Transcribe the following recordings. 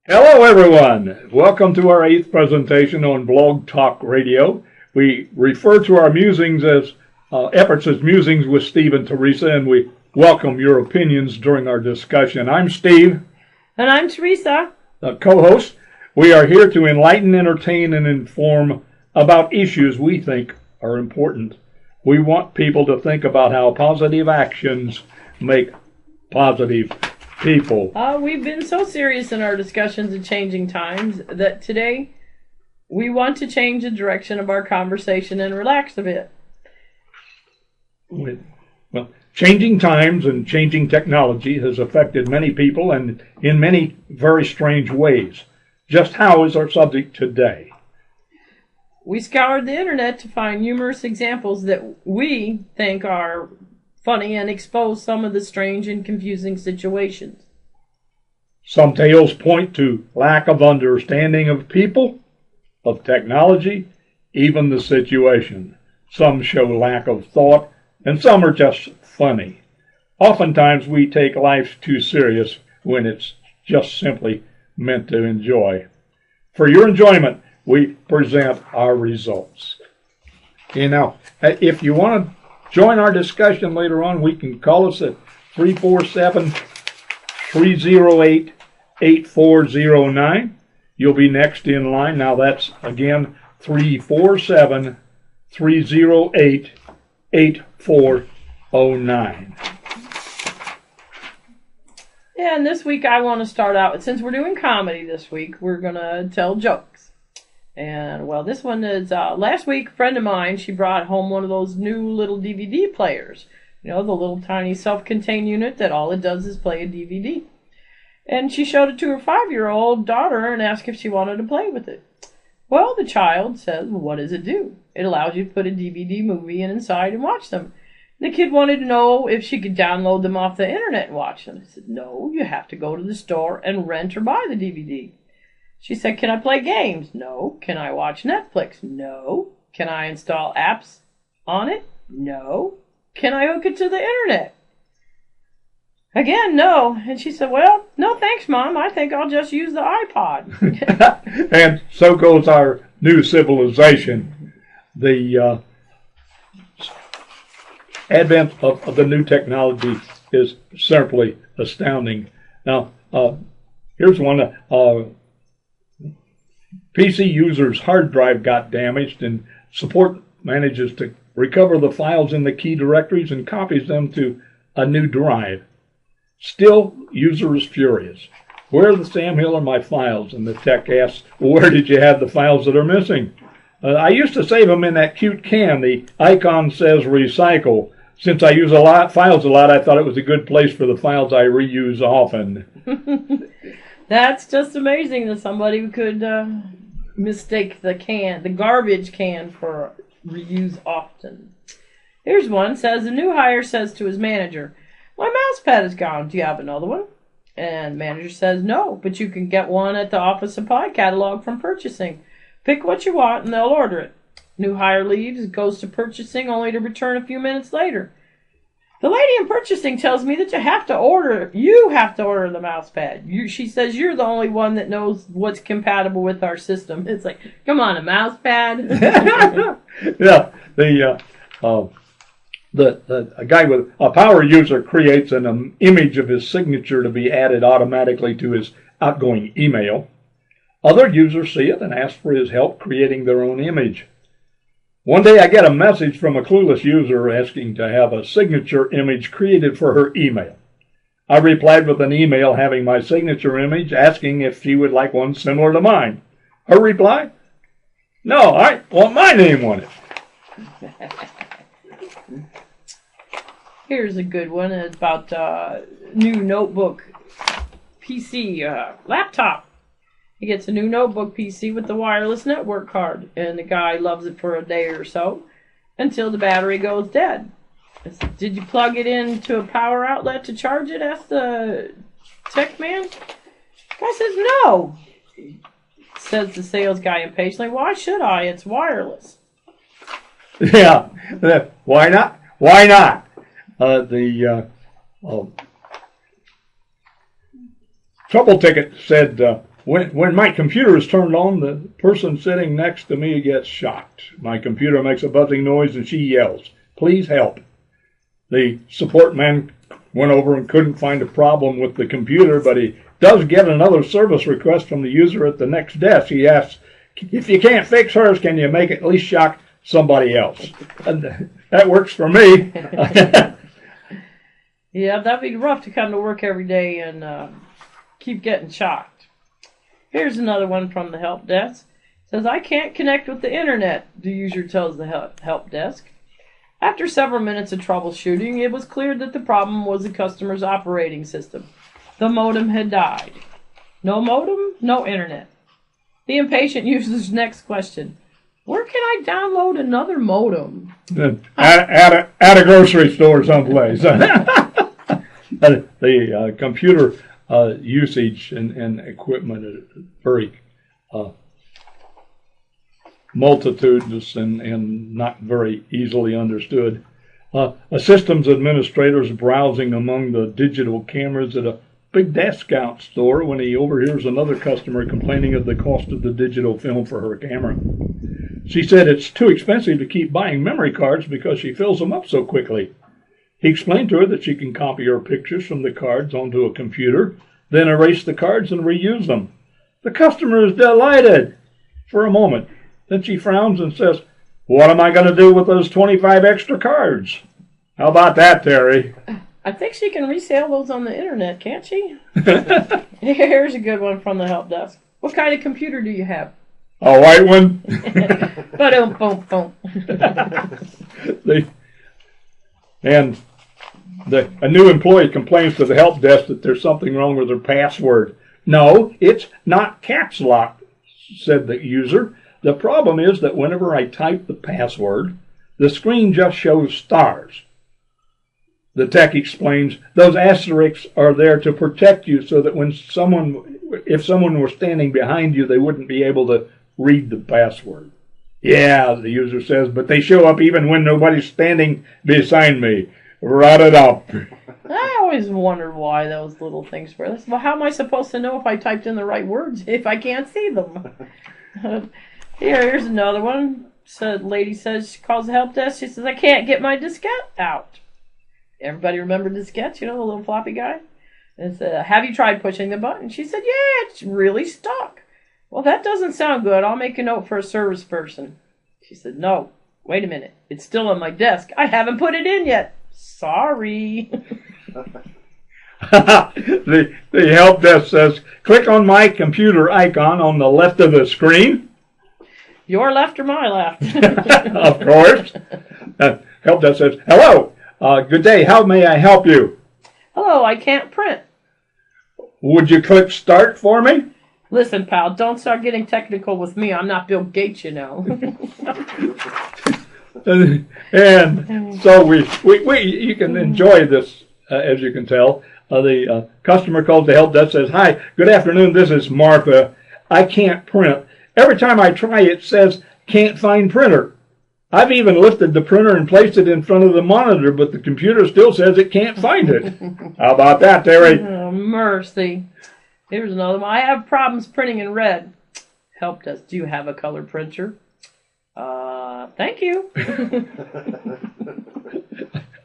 Hello, everyone. Welcome to our 8th presentation on Blog Talk Radio. We refer to our musings as efforts as musings with Steve and Teresa, and we welcome your opinions during our discussion. I'm Steve. And I'm Teresa. The co-host. We are here to enlighten, entertain, and inform about issues we think are important. We want people to think about how positive actions make positive people. We've been so serious in our discussions of changing times that today we want to change the direction of our conversation and relax a bit. Well, changing times and changing technology has affected many people and in many very strange ways. Just how is our subject today? We scoured the internet to find numerous examples that we think are funny and expose some of the strange and confusing situations. Some tales point to lack of understanding of people, of technology, even the situation. Some show lack of thought, and some are just funny. Oftentimes we take life too serious when it's just simply meant to enjoy. For your enjoyment, we present our results. Now, if you want to join our discussion later on, we can call us at 347-308-8409. You'll be next in line. Now that's, again, 347-308-8409. Yeah, and this week I want to start out, since we're doing comedy this week, we're going to tell jokes. And, well, this one is, last week, a friend of mine, she brought home one of those new little DVD players. You know, the little tiny self-contained unit that all it does is play a DVD. And she showed it to her 5-year-old daughter and asked if she wanted to play with it. Well, the child says, well, what does it do? It allows you to put a DVD movie inside and watch them. The kid wanted to know if she could download them off the internet and watch them. I said, no, you have to go to the store and rent or buy the DVD. She said, can I play games? No. Can I watch Netflix? No. Can I install apps on it? No. Can I hook it to the internet? Again, no. And she said, well, no thanks, Mom. I think I'll just use the iPod. And so goes our new civilization. The advent of the new technology is simply astounding. Now, here's one. PC user's hard drive got damaged, and support manages to recover the files in the key directories and copies them to a new drive. Still, user is furious. Where are the Sam Hill and my files? And the tech asks, well, where did you have the files that are missing? I used to save them in that cute can. The icon says recycle. Since I use files a lot, I thought it was a good place for the files I reuse often. That's just amazing that somebody could mistake the garbage can for reuse often. Here's one. Says, a new hire says to his manager, my mouse pad is gone. Do you have another one? And manager says, no, but you can get one at the office supply catalog from purchasing. Pick what you want and they'll order it. New hire leaves, goes to purchasing, only to return a few minutes later. The lady in purchasing tells me that you have to order the mouse pad. She says you're the only one that knows what's compatible with our system. It's like, come on, a mouse pad? Yeah, a guy with a power user creates an image of his signature to be added automatically to his outgoing email. Other users see it and ask for his help creating their own image. One day I get a message from a clueless user asking to have a signature image created for her email. I replied with an email having my signature image, asking if she would like one similar to mine. Her reply, no, I want my name on it. Here's a good one. It's about new notebook PC laptop. He gets a new notebook PC with the wireless network card, and the guy loves it for a day or so until the battery goes dead. I said, did you plug it into a power outlet to charge it? Asked the tech man. The guy says, no. Says the sales guy impatiently, why should I? It's wireless. Yeah, why not? Why not? Trouble Ticket said When my computer is turned on, the person sitting next to me gets shocked. My computer makes a buzzing noise and she yells, "Please help." The support man went over and couldn't find a problem with the computer, but he does get another service request from the user at the next desk. He asks, "If you can't fix hers, can you make it at least shock somebody else?" And that works for me. Yeah, that'd be rough to come to work every day and keep getting shocked. Here's another one from the help desk. It says, "I can't connect with the internet," the user tells the help desk. After several minutes of troubleshooting, it was clear that the problem was the customer's operating system. The modem had died. No modem, no internet. The impatient user's next question: "Where can I download another modem?" At a grocery store someplace. The computer usage and equipment is very multitudinous and not very easily understood. A systems administrator is browsing among the digital cameras at a big discount store when he overhears another customer complaining of the cost of the digital film for her camera. She said it's too expensive to keep buying memory cards because she fills them up so quickly. He explained to her that she can copy her pictures from the cards onto a computer, then erase the cards and reuse them. The customer is delighted for a moment. Then she frowns and says, "What am I going to do with those 25 extra cards?" How about that, Terry? I think she can resell those on the internet, can't she? Here's a good one from the help desk. "What kind of computer do you have?" A white one. Ba-dum-bum-bum. A new employee complains to the help desk that there's something wrong with her password. "No, it's not caps lock," said the user. "The problem is that whenever I type the password, the screen just shows stars." The tech explains, "Those asterisks are there to protect you so that if someone were standing behind you, they wouldn't be able to read the password." "Yeah," the user says, "but they show up even when nobody's standing beside me. Write it up." I always wondered why those little things were. Well, how am I supposed to know if I typed in the right words if I can't see them? Here's another one. So the lady says, she calls the help desk. She says, "I can't get my diskette out." Everybody remember diskettes, the little floppy guy? And said, "Have you tried pushing the button?" She said, "Yeah, it's really stuck." "Well, that doesn't sound good. I'll make a note for a service person." She said, "No, wait a minute. It's still on my desk. I haven't put it in yet. Sorry." The help desk says, "Click on my computer icon on the left of the screen." Your left or my left? Of course. Help desk says, "Hello, good day. How may I help you?" "Hello, I can't print." "Would you click start for me?" "Listen, pal, don't start getting technical with me. I'm not Bill Gates, you know." And so you can enjoy this, as you can tell. The customer calls the help desk, says, "Hi, good afternoon. This is Martha. I can't print. Every time I try, it says can't find printer. I've even lifted the printer and placed it in front of the monitor, but the computer still says it can't find it." How about that, Terry? Oh, mercy. Here's another one. "I have problems printing in red." Help desk, "Do you have a color printer?" Thank you."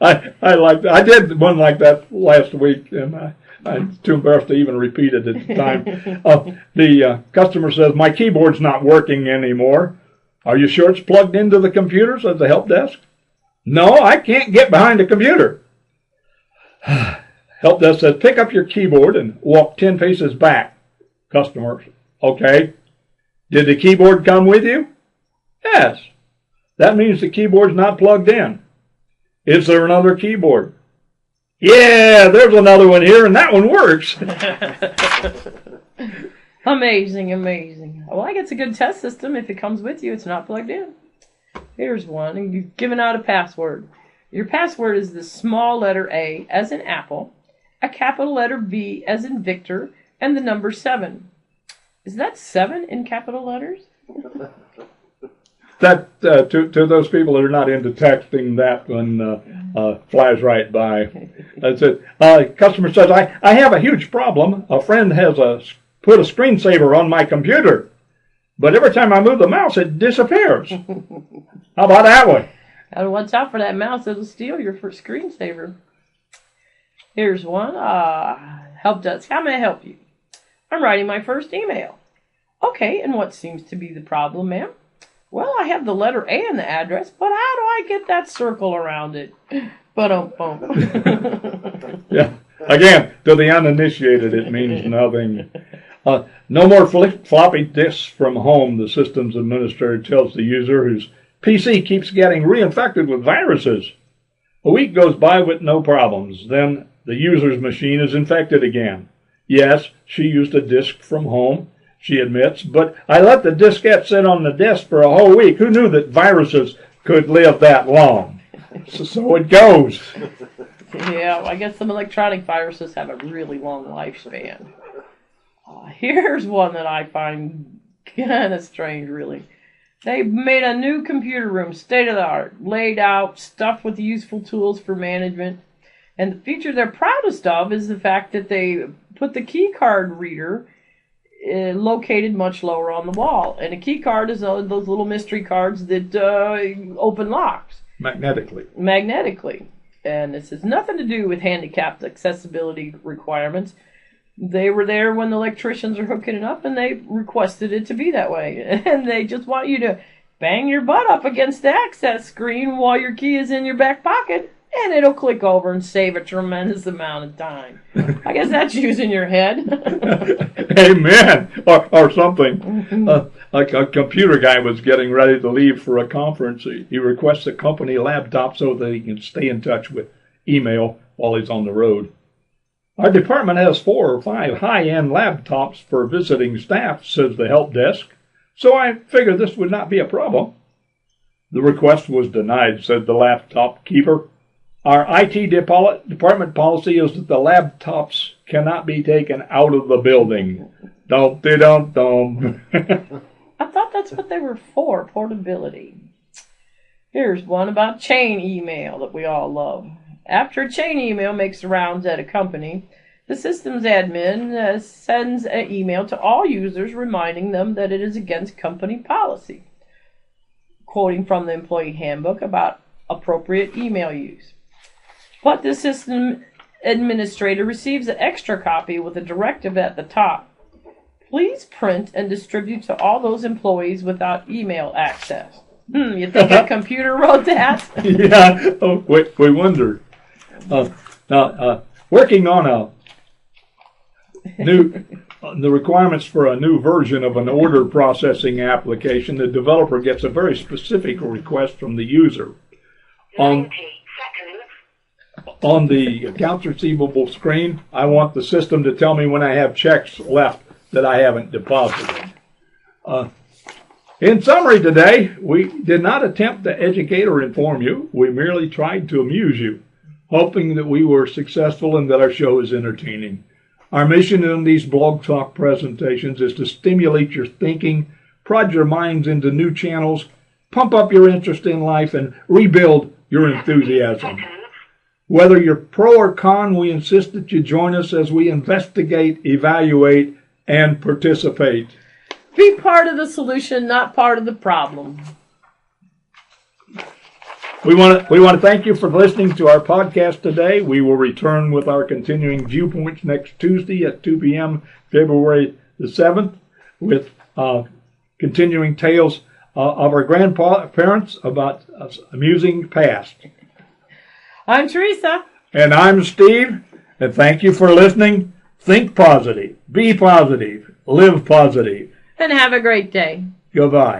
I did one like that last week, and I'm too embarrassed to even repeat it at the time. The customer says, "My keyboard's not working anymore." "Are you sure it's plugged into the computer?" says the help desk. "No, I can't get behind the computer." Help desk says, "Pick up your keyboard and walk 10 paces back." Customer, "Okay." "Did the keyboard come with you?" "Yes." "That means the keyboard's not plugged in." "Is there another keyboard?" "Yeah, there's another one here, and that one works." Amazing, amazing. Well, I guess it's a good test system. If it comes with you, it's not plugged in. Here's one, and you've given out a password. Your password is the small letter A as in apple, a capital letter V as in Victor, and the number 7. Is that 7 in capital letters? That to those people that are not into texting, that one flies right by. That's it. Customer says, I have a huge problem. A friend has a put a screensaver on my computer, but every time I move the mouse, it disappears. How about that one? Gotta watch out for that mouse. It'll steal your first screensaver. Here's one. Help desk. How may I help you? I'm writing my first email. Okay, and what seems to be the problem, ma'am? Well, I have the letter A in the address, but how do I get that circle around it? Yeah. Again, to the uninitiated, it means nothing. No more floppy disks from home, the systems administrator tells the user whose PC keeps getting reinfected with viruses. A week goes by with no problems. Then the user's machine is infected again. Yes, she used a disk from home, she admits, but I let the diskette sit on the desk for a whole week. Who knew that viruses could live that long? So it goes. Yeah, I guess some electronic viruses have a really long lifespan. Here's one that I find kind of strange, really. They made a new computer room, state-of-the-art, laid out, stuffed with useful tools for management. And the feature they're proudest of is the fact that they put the key card reader located much lower on the wall. And a key card is those little mystery cards that open locks. Magnetically. And this has nothing to do with handicapped accessibility requirements. They were there when the electricians are hooking it up, and they requested it to be that way. And they just want you to bang your butt up against the access screen while your key is in your back pocket, and it'll click over and save a tremendous amount of time. I guess that's using your head. Amen. Or something. A computer guy was getting ready to leave for a conference. He requests a company laptop so that he can stay in touch with email while he's on the road. Our department has 4 or 5 high-end laptops for visiting staff, says the help desk, so I figured this would not be a problem. The request was denied, said the laptop keeper. Our IT department policy is that the laptops cannot be taken out of the building. Dum-de-dum-dum. I thought that's what they were for, portability. Here's one about chain email that we all love. After a chain email makes the rounds at a company, the systems admin sends an email to all users reminding them that it is against company policy, quoting from the employee handbook about appropriate email use. But the system administrator receives an extra copy with a directive at the top. Please print and distribute to all those employees without email access. You think a computer wrote that? Yeah, we wondered. Now, working on the requirements for a new version of an order processing application, the developer gets a very specific request from the user. On the accounts receivable screen, I want the system to tell me when I have checks left that I haven't deposited. In summary today, we did not attempt to educate or inform you. We merely tried to amuse you, hoping that we were successful and that our show is entertaining. Our mission in these Blog Talk presentations is to stimulate your thinking, prod your minds into new channels, pump up your interest in life, and rebuild your enthusiasm. Whether you're pro or con, we insist that you join us as we investigate, evaluate, and participate. Be part of the solution, not part of the problem. We want to thank you for listening to our podcast today. We will return with our continuing viewpoints next Tuesday at 2 p.m., February the 7th, with continuing tales of our grandparents about amusing past. I'm Teresa. And I'm Steve. And thank you for listening. Think positive, be positive, live positive. And have a great day. Goodbye.